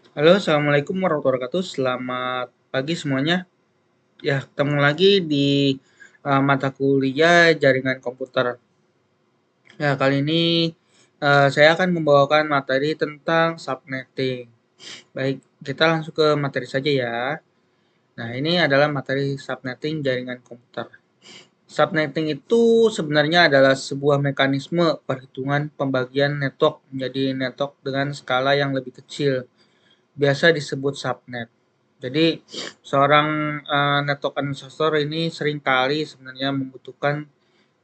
Halo, assalamualaikum warahmatullahi wabarakatuh. Selamat pagi semuanya. Ya, ketemu lagi di mata kuliah jaringan komputer. Ya, kali ini saya akan membawakan materi tentang subnetting. Baik, kita langsung ke materi saja ya. Nah, ini adalah materi subnetting jaringan komputer. Subnetting itu sebenarnya adalah sebuah mekanisme perhitungan pembagian network menjadi network dengan skala yang lebih kecil, biasa disebut subnet. Jadi seorang network administrator ini seringkali sebenarnya membutuhkan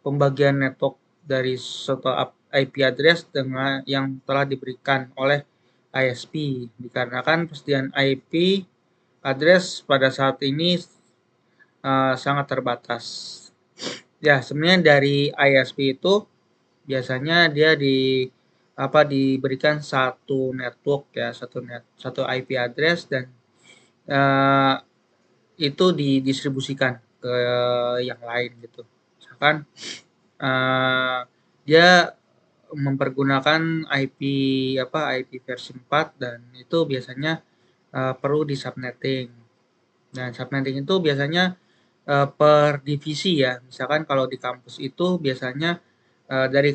pembagian network dari suatu IP address dengan yang telah diberikan oleh ISP, dikarenakan persediaan IP address pada saat ini sangat terbatas. Ya, sebenarnya dari ISP itu biasanya dia diberikan satu network ya, satu IP address, dan uh, itu didistribusikan ke yang lain gitu. Misalkan uh, dia mempergunakan IP versi 4, dan itu biasanya perlu di subnetting. Dan subnetting itu biasanya per divisi ya. Misalkan kalau di kampus itu biasanya dari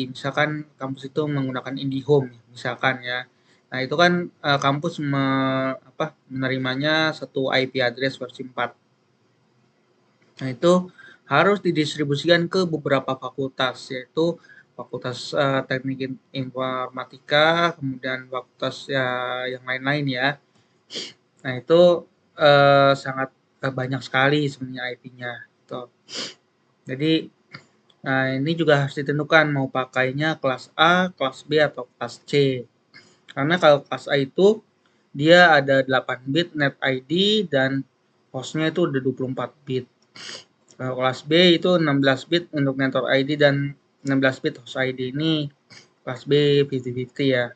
misalkan kampus itu menggunakan IndiHome misalkan ya. Nah, itu kan kampus menerimanya satu IP address versi 4. Nah, itu harus didistribusikan ke beberapa fakultas, yaitu Fakultas Teknik Informatika, kemudian fakultas ya yang lain-lain ya. Nah, itu sangat banyak sekali sebenarnya IP-nya. Gitu. Jadi, nah ini juga harus ditentukan mau pakainya kelas A, kelas B, atau kelas C. Karena kalau kelas A itu dia ada 8 bit net ID dan hostnya itu udah 24 bit. Kalau kelas B itu 16 bit untuk network ID dan 16 bit host ID. Ini kelas B 50-50 ya.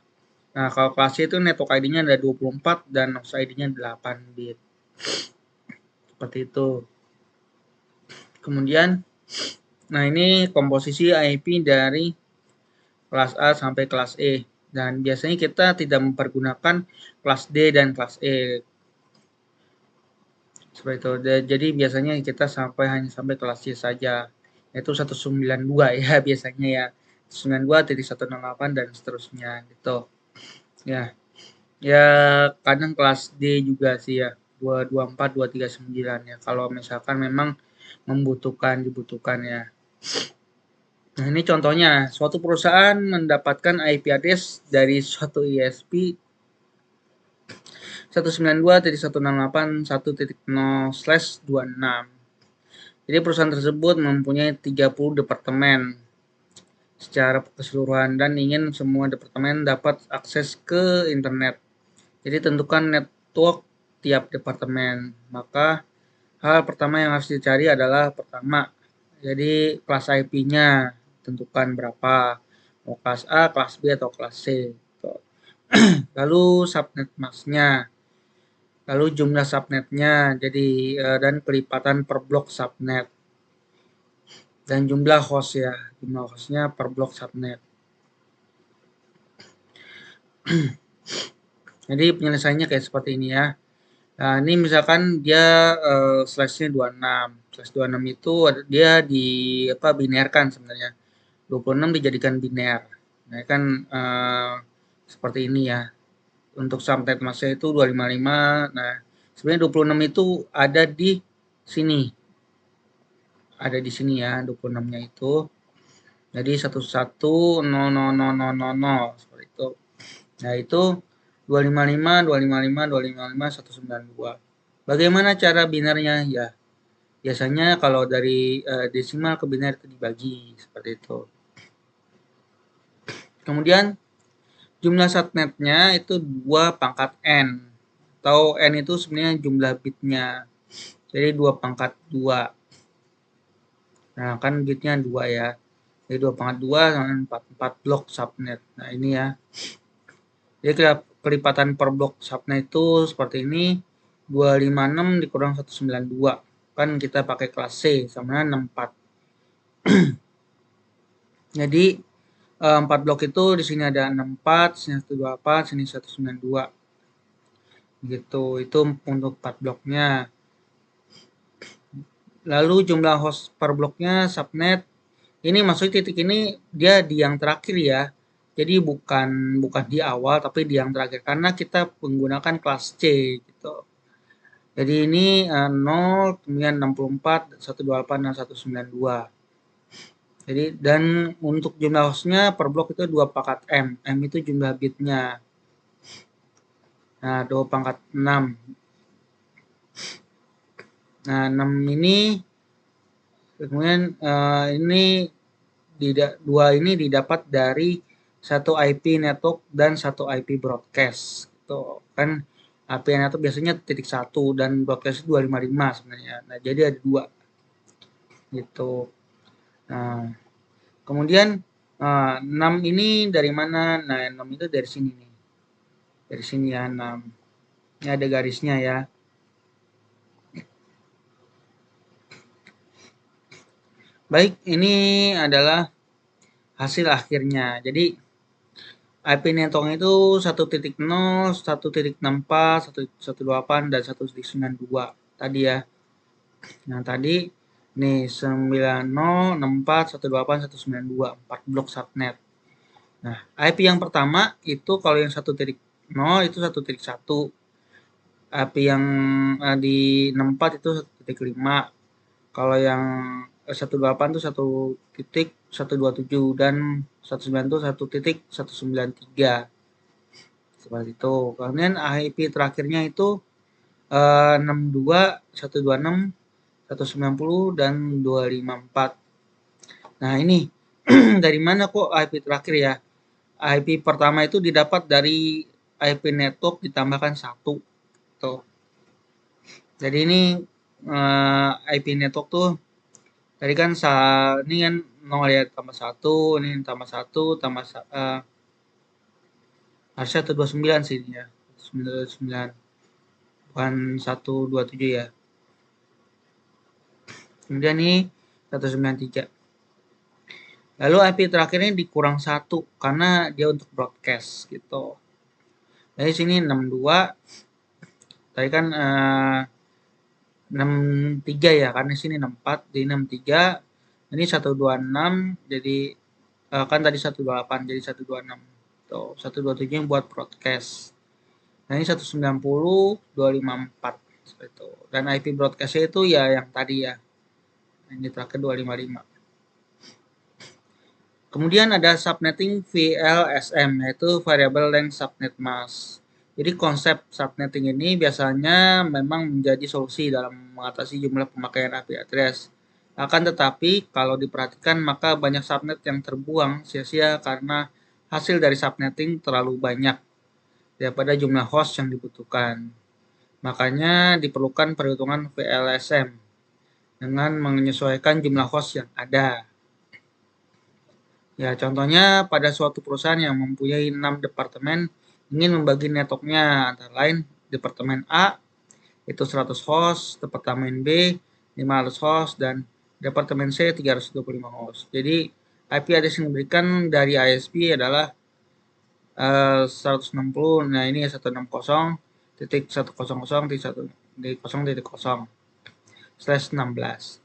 Nah, kalau kelas C itu network ID-nya ada 24 dan host ID-nya 8 bit. Seperti itu. Kemudian, nah ini komposisi IP dari kelas A sampai kelas E. Dan biasanya kita tidak mempergunakan kelas D dan kelas E. Seperti itu. Jadi biasanya kita hanya sampai kelas C saja. Yaitu 192 ya biasanya ya. 92.168 dan seterusnya gitu. Ya. Ya kadang kelas D juga sih ya. 224, 239 ya. Kalau misalkan memang dibutuhkan ya. Nah, ini contohnya, suatu perusahaan mendapatkan IP address dari suatu ISP 192.168.1.0/26. Jadi perusahaan tersebut mempunyai 30 departemen secara keseluruhan dan ingin semua departemen dapat akses ke internet. Jadi tentukan network tiap departemen. Maka hal pertama yang harus dicari adalah pertama, jadi kelas IP-nya tentukan berapa, mau kelas A, kelas B, atau kelas C. Lalu subnet masknya, lalu jumlah subnetnya, jadi dan kelipatan per blok subnet, dan jumlah host ya, jumlah hostnya per blok subnet. Jadi penyelesaiannya kayak seperti ini ya. Nah, ini misalkan dia slashnya 26. Slash 26 itu dia binerkan sebenarnya. 26 dijadikan biner. Nah, kan seperti ini ya. Untuk subnet masknya itu 255. Nah, sebenarnya 26 itu ada di sini. Ada di sini ya 26-nya itu. Jadi 11000000 seperti itu. Nah, itu 255, 255, 255, 192. Bagaimana cara binernya? Ya, biasanya kalau dari desimal ke biner itu dibagi seperti itu. Kemudian jumlah subnetnya itu 2 pangkat n, atau n itu sebenarnya jumlah bitnya. Jadi 2 pangkat 2. Nah, kan bitnya 2 ya. Jadi 2 pangkat 2 sama 4 blok subnet. Nah, ini ya. Jadi kelipatan per blok subnet itu seperti ini. 256 dikurang 192. Kan kita pakai kelas C sama 64. Jadi 4 blok itu di sini ada 64, sini 128, sini 192. gitu. Itu untuk 4 bloknya. Lalu jumlah host per bloknya subnet ini maksudnya titik ini dia di yang terakhir ya. Jadi bukan bukan di awal tapi di yang terakhir karena kita menggunakan kelas C gitu. Jadi ini 0, kemudian 64, 128 dan 192. Jadi dan untuk jumlah hostnya per blok itu 2 pangkat M. M itu jumlah bitnya. Nah, 2 pangkat 6. Nah, 6 ini kemudian ini dua ini didapat dari satu IP network dan satu IP broadcast. Gitu. Kan IP network biasanya titik satu dan broadcast 255 sebenarnya. Nah, jadi ada dua gitu. Nah, kemudian 6 ini dari mana? Nah, 6 itu dari sini nih. Dari sini ya 6. Ini ada garisnya ya. Baik, ini adalah hasil akhirnya. Jadi IP network itu 1.0, 1.64, 1.128 dan 1.92 tadi ya. Nah, tadi nih 90, 64, 128, 192, 4 blok subnet. Nah, IP yang pertama itu kalau yang 1.0 itu 1.1. IP yang di 64 itu 1.5. Kalau yang 128 itu 1.127 dan 19 itu 1.193. Seperti itu. Kemudian IP terakhirnya itu 62, 126, 190 dan 254. Nah, ini dari mana kok IP terakhir ya? IP pertama itu didapat dari IP network ditambahkan 1. Tuh. Jadi ini IP network tuh tadi kan ini kan 0 ya tambah 1, ini tambah 1 tambah harusnya 129 sih ini ya. 99 bukan 127 ya. Kemudian ini 193. Lalu IP terakhirnya dikurang 1 karena dia untuk broadcast gitu. Jadi sini 62. Tadi kan 63 ya, karena sini 64, jadi 63. Ini 126, jadi kan tadi 128, jadi 126. Tuh, 127 yang buat broadcast. Nah, ini 190, 254 seperti itu. Dan IP broadcastnya itu ya yang tadi ya. Ini terakhir 255. Kemudian ada subnetting VLSM, yaitu Variable Length Subnet Mask. Jadi konsep subnetting ini biasanya memang menjadi solusi dalam mengatasi jumlah pemakaian IP address. Akan tetapi, kalau diperhatikan maka banyak subnet yang terbuang sia-sia karena hasil dari subnetting terlalu banyak daripada jumlah host yang dibutuhkan. Makanya diperlukan perhitungan VLSM dengan menyesuaikan jumlah host yang ada. Ya, contohnya pada suatu perusahaan yang mempunyai 6 departemen ingin membagi networknya antara lain departemen A itu 100 host, departemen B 500 host, dan departemen C 325 host. Jadi IP address yang diberikan dari ISP adalah 160, nah ini 160.100.0.0/16.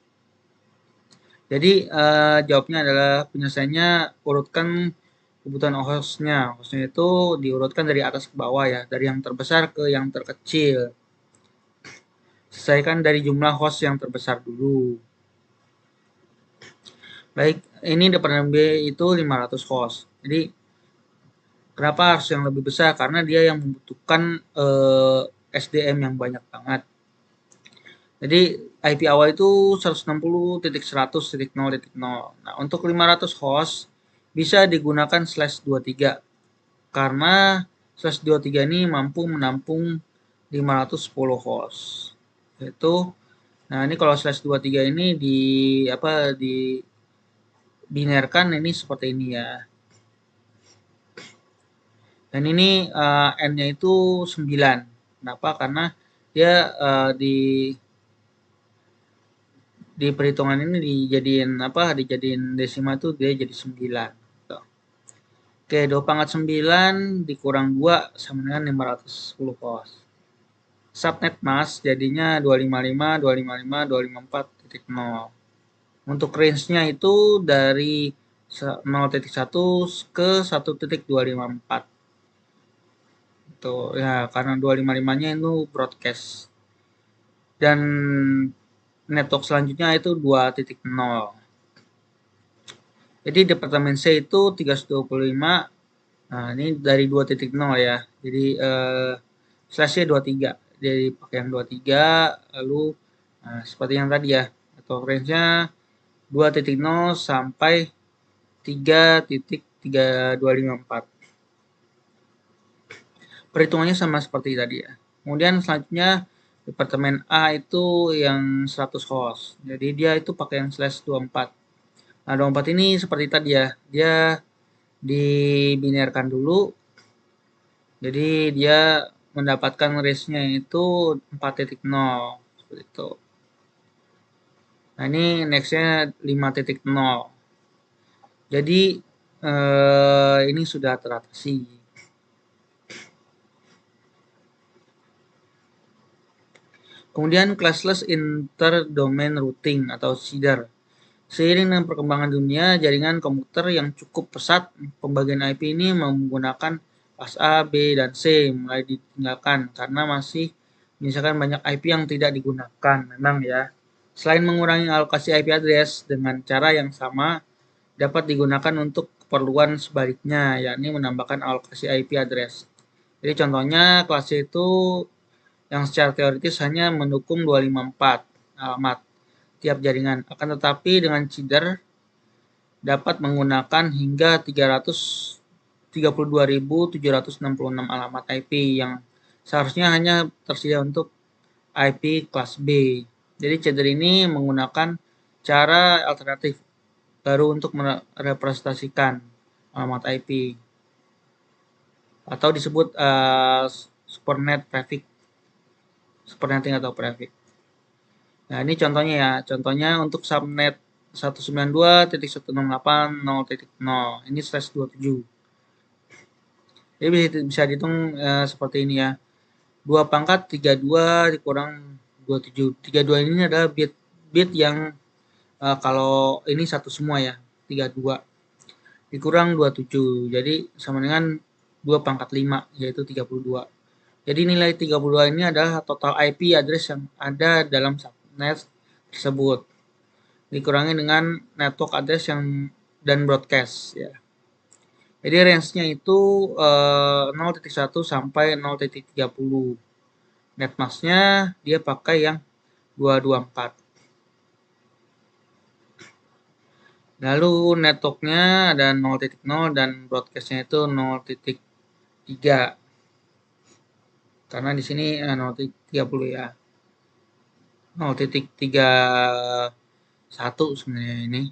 Jadi jawabnya adalah penyelesaiannya urutkan kebutuhan hostnya. Hostnya itu diurutkan dari atas ke bawah ya, dari yang terbesar ke yang terkecil. Selesaikan dari jumlah host yang terbesar dulu. Baik, ini departemen B itu 500 host. Jadi kenapa harus yang lebih besar? Karena dia yang membutuhkan SDM yang banyak banget. Jadi IP awal itu 160.100.0.0. Nah, untuk 500 host bisa digunakan /23 karena /23 ini mampu menampung 510 host. Yaitu nah ini kalau /23 ini di binarkan ini seperti ini ya. Dan ini N-nya itu 9. Kenapa? Karena dia di perhitungan ini dijadiin desimal itu dia jadi 9. Tuh. Oke, 2 pangkat 9 dikurang 2 sama dengan 510 host. subnet mask jadinya 255.255.254.0. Untuk range-nya itu dari 0.1 ke 1.254. Tuh ya, karena 255-nya itu broadcast. Dan network selanjutnya itu 2.0. Jadi departemen C itu 325. Nah, ini dari 2.0 ya. Jadi slash-nya 23. Jadi pakai yang 23, lalu seperti yang tadi ya. Atau range-nya 2.0 sampai 3.3254. Perhitungannya sama seperti tadi ya. Kemudian selanjutnya departemen A itu yang 100 host. Jadi dia itu pakai yang slash 24. Nah, 24 ini seperti tadi ya. Dia dibinarkan dulu. Jadi dia mendapatkan range-nya itu 4.0 seperti itu. Nah, ini next-nya 5.0. Jadi ini sudah teratasi. Kemudian classless interdomain routing atau CIDR. Seiring dengan perkembangan dunia, jaringan komputer yang cukup pesat, pembagian IP ini menggunakan kelas A, B, dan C mulai ditinggalkan karena masih menyisakan banyak IP yang tidak digunakan. Memang ya, selain mengurangi alokasi IP address dengan cara yang sama, dapat digunakan untuk keperluan sebaliknya, yakni menambahkan alokasi IP address. Jadi contohnya kelas C itu yang secara teoritis hanya mendukung 254 alamat tiap jaringan. Akan tetapi dengan CIDR dapat menggunakan hingga 332.766 alamat IP yang seharusnya hanya tersedia untuk IP kelas B. Jadi CIDR ini menggunakan cara alternatif baru untuk merepresentasikan alamat IP atau disebut supernet prefix, supernetting atau prefix. Nah, ini contohnya ya. Contohnya untuk subnet 192.168.0.0. Ini slash 27. Jadi bisa dihitung seperti ini ya. 2 pangkat 32 dikurang 27. 32 ini adalah bit yang kalau ini satu semua ya. 32 dikurang 27. Jadi sama dengan 2 pangkat 5 yaitu 32. Jadi nilai 32 ini adalah total IP address yang ada dalam subnet tersebut. Dikurangi dengan network address yang dan broadcast ya. Jadi range-nya itu 0.1 sampai 0.30. Netmask-nya dia pakai yang 224. Lalu network-nya ada 0.0 dan broadcast-nya itu 0.3. Karena di sini 0.30 ya. 0.31 sebenarnya ini.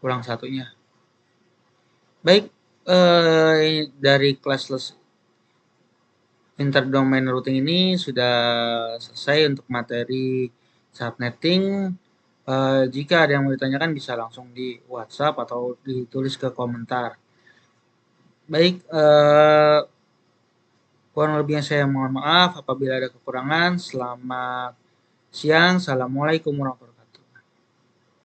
Kurang satunya. Baik, dari classless interdomain routing ini sudah selesai untuk materi subnetting. Jika ada yang mau ditanyakan bisa langsung di WhatsApp atau ditulis ke komentar. Baik, kurang lebihnya saya mohon maaf apabila ada kekurangan. Selamat siang. Assalamualaikum warahmatullahi wabarakatuh.